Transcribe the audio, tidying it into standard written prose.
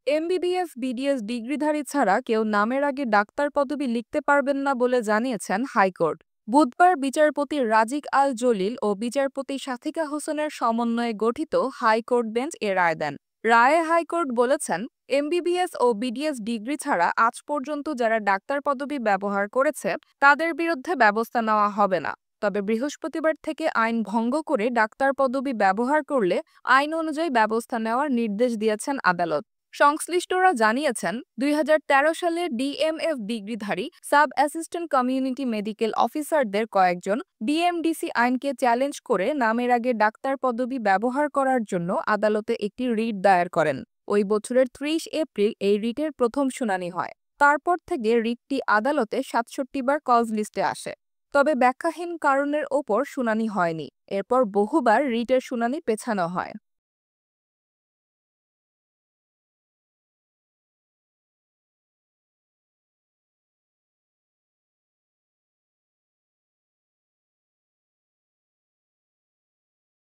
MBBS BDS ডিগ্রিধারী ছাড়া কেউ নামের আগে ডাক্তার পদবি লিখতে পারবেন না বলে জানিয়েছেন হাইকোর্ট। বুধবার বিচারপতি রাজিক আল জলিল ও বিচারপতি সাথিকা হোসেনের সমন্বয়ে গঠিত হাইকোর্ট বেঞ্চ এ রায় দেন। রায়ে হাইকোর্ট বলেছেন, এমবিবিএস ও বিডিএস ডিগ্রি ছাড়া আজ পর্যন্ত যারা ডাক্তার পদবি ব্যবহার করেছে তাদের বিরুদ্ধে ব্যবস্থা নেওয়া হবে না। তবে বৃহস্পতিবার থেকে আইন ভঙ্গ করে ডাক্তার পদবি ব্যবহার করলে আইন অনুযায়ী ব্যবস্থা নেওয়ার নির্দেশ দিয়েছেন আদালত। সংশ্লিষ্টরা জানিয়েছেন, ২০১৩ সালে ডিএমএফ ডিগ্রিধারী সাব অ্যাসিস্ট্যান্ট কমিউনিটি মেডিকেল অফিসারদের কয়েকজন বিএমডিসি আইনকে চ্যালেঞ্জ করে নামের আগে ডাক্তার পদবি ব্যবহার করার জন্য আদালতে একটি রিট দায়ের করেন। ওই বছরের ৩০ এপ্রিল এই রিটের প্রথম শুনানি হয়। তারপর থেকে রিটটি আদালতে ৬৭ বার কজ লিস্টে আসে। তবে ব্যাখ্যাহীন কারণের ওপর শুনানি হয়নি। এরপর বহুবার রিটের শুনানি পেছানো হয়।